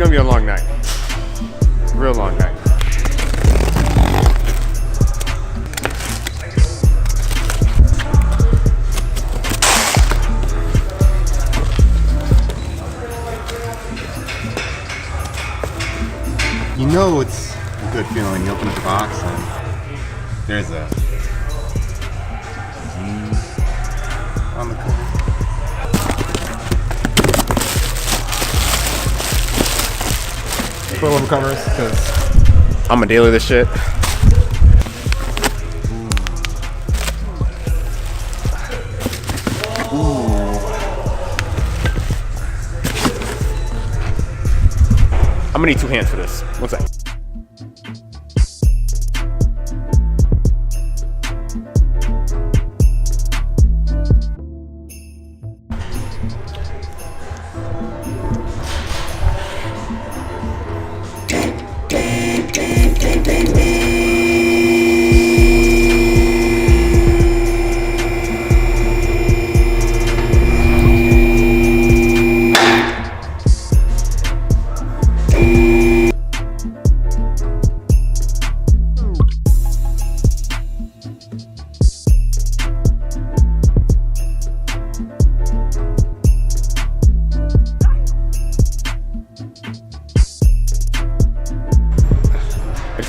gonna be a long night. Real long night. You know it's a good feeling when you open up the box and there's a on the cover. Coilover covers, because I'm a dealer of this shit. Ooh. I'm gonna need 2 hands for this. One sec.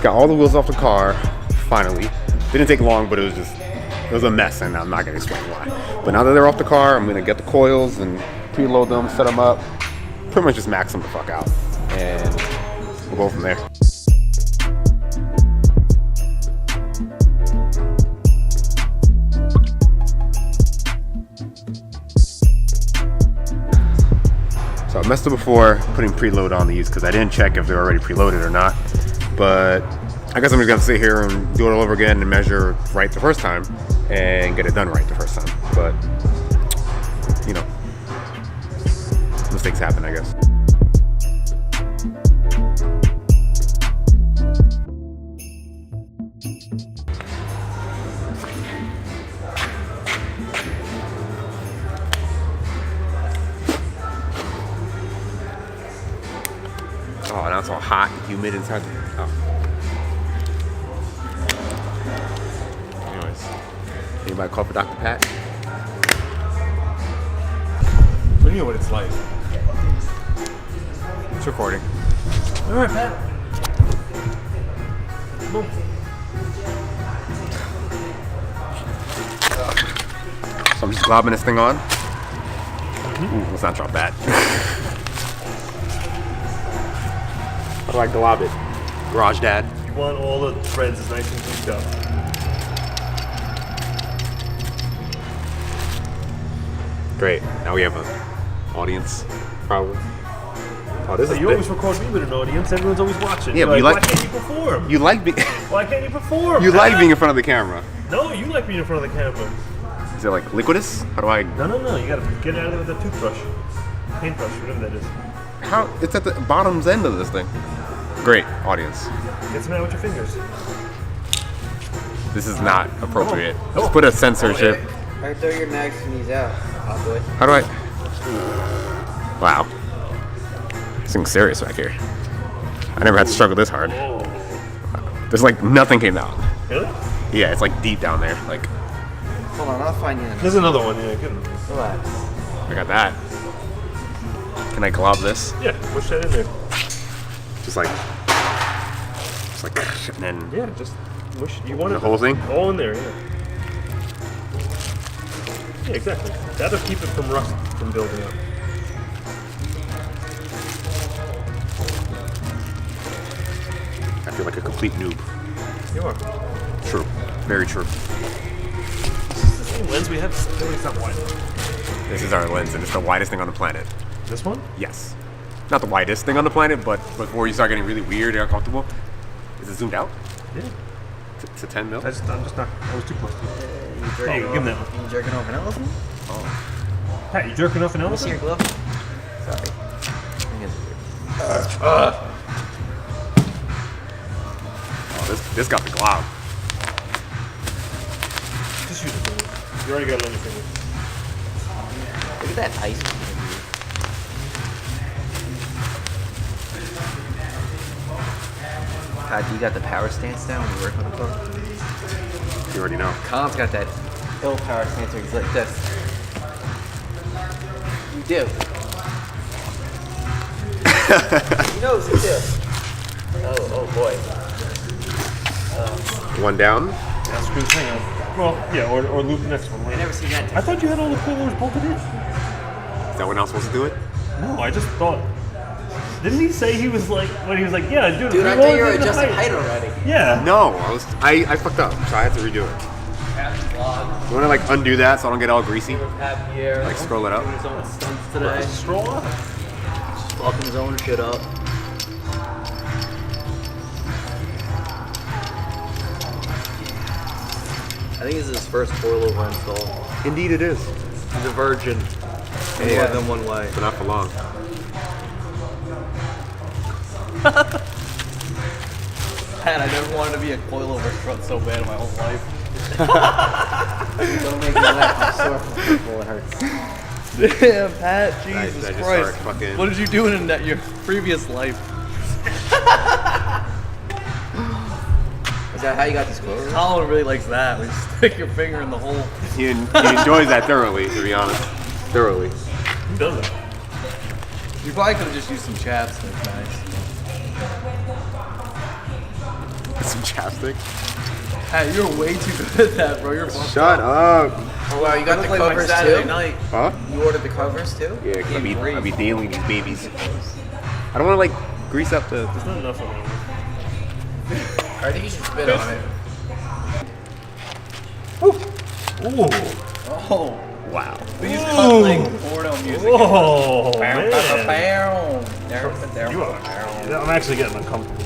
Got all the wheels off the car, finally. Didn't take long, but it was a mess, and I'm not gonna explain why. But now that they're off the car, I'm gonna get the coils and preload them, set them up, pretty much just max them the fuck out, and we'll go from there. So I messed up before putting preload on these because I didn't check if they're already preloaded or not. But I guess I'm just gonna sit here and do it all over again and measure right the first time and get it done right the first time. But, you know, mistakes happen, I guess. Oh, now it's all hot and humid inside. Oh. Anyways, anybody call for Dr. Pat? What do you know what it's like? It's recording. All right, Pat. Boom. So I'm just globbing this thing on. Ooh, let's not drop that. How do I glob it? Garage Dad. You want all the threads as nice and cleaned up. Great. Now we have an audience, probably. Oh, this is You always record me with an audience. Everyone's always watching. Yeah, but why can't you perform? You like being. Why can't you perform? You like being in front of the camera. No, you like being in front of the camera. Is it like liquidus? How do I? No. You gotta get out of there with a toothbrush, paintbrush, whatever that is. How? It's at the bottom's end of this thing. Great audience. Get some out with your fingers. This is not appropriate. Come on. Just put a censorship. Alright, throw your mags and these out. I'll do it. How do I? Wow. This thing's serious back here. I never had to struggle this hard. There's like nothing came out. Really? Yeah, it's like deep down there. Like, Hold on, I'll find you. There's another one. Yeah, good. Relax. I got that. Can I glob this? Yeah, push that in there. Just like, and then Yeah, just mush. You want the it whole thing? all in there. Yeah. Yeah, exactly. That'll keep it from rust from building up. I feel like a complete noob. You are. True. Very true. This is the same lens we have. It's not wide. This is our lens, and it's the widest thing on the planet. This one? Yes. Not the widest thing on the planet, but before you start getting really weird and uncomfortable. Is it zoomed out? Yeah. To 10 mil? I'm just not. I was too close to it. You There you go. Give him that one. You jerking off an elephant? Oh. Pat, you jerking off an Let me see your elephant? glove. Sorry. I guess it's weird. Oh, this got the glob. Just use it. You already got it on your finger. Look at that ice cream. Pat, do you got the power stance down when you work on the car? You already know. Colin's got that ill power stance where he's like this. You do. He knows you do. Oh boy. One down. Yeah, screws hang on. Well, yeah, or loop the next one. I never seen that. I thought you had all the coilers bolted in. Is that when I was supposed to do it? No, I just thought. Didn't he say he was like when he was like, yeah, dude, I thought you were adjusting height already. Yeah. No, I fucked up, so I had to redo it. You want to like undo that so I don't get all greasy? Like scroll it up. His own stunts today. Stroll up. Just fucking his own shit up. I think this is his first coilover install. Indeed, it is. He's a virgin. In more than one way. But not for long. Pat, I never wanted to be a coilover strut so bad in my whole life. Don't make me laugh. I'm sore from people. It hurts. Damn, Pat. Jesus I just Christ. started fucking- What did you do in your previous life? Is that how you got these coilers? Colin really likes that. When you stick your finger in the hole. He enjoys that thoroughly, to be honest. Thoroughly. Who does it? You probably could have just used some chapstick. Nice. Some chapstick. Pat, you're way too good at that, bro. You're fucked Shut up. Oh, wow, you got the covers too? Night. Huh? You ordered the covers too? Yeah, because I'll be dealing these babies. I don't want to like grease up the. There's not enough of it. I think you should spit on it. Ooh. Oh. Wow. These cut like porno music. Whoa, man. You are. I'm actually getting uncomfortable.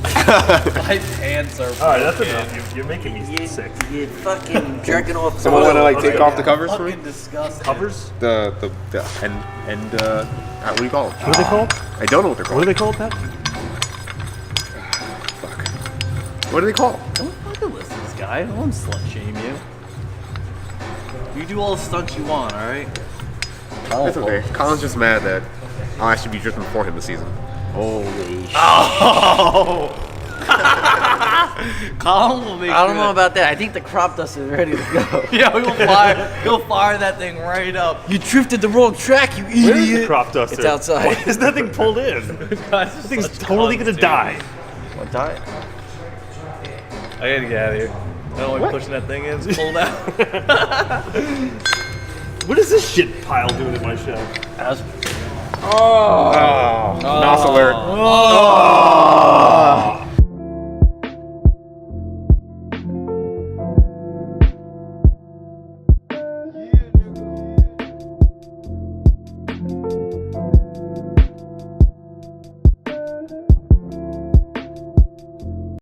My pants are. All right, that's enough. You're making me sick. You fucking jerking off. Someone want to like take Okay. off the covers for me? Fucking disgusting. Covers? The what do you call them? What are they called? I don't know what they're What called. are they called, Pat? Fuck. What are they called? Don't fucking listen to this guy. Don't let him slut shame you. You do all the stunts you want, all right? It's okay. Colin's just mad that I should be drifting before him this season. Holy shit. Oh! Colin will make I don't know about that. I think the crop dust is ready to go. Yeah, he'll fire that thing right up. You drifted the wrong track, you idiot. Where's the crop duster? It's outside. Why is that thing pulled in? That thing's totally gonna die. What die? I gotta get out of here. I don't like pushing that thing in. It's pulled out. What is this shit pile doing in my show? Oh. Nos alert. Oh.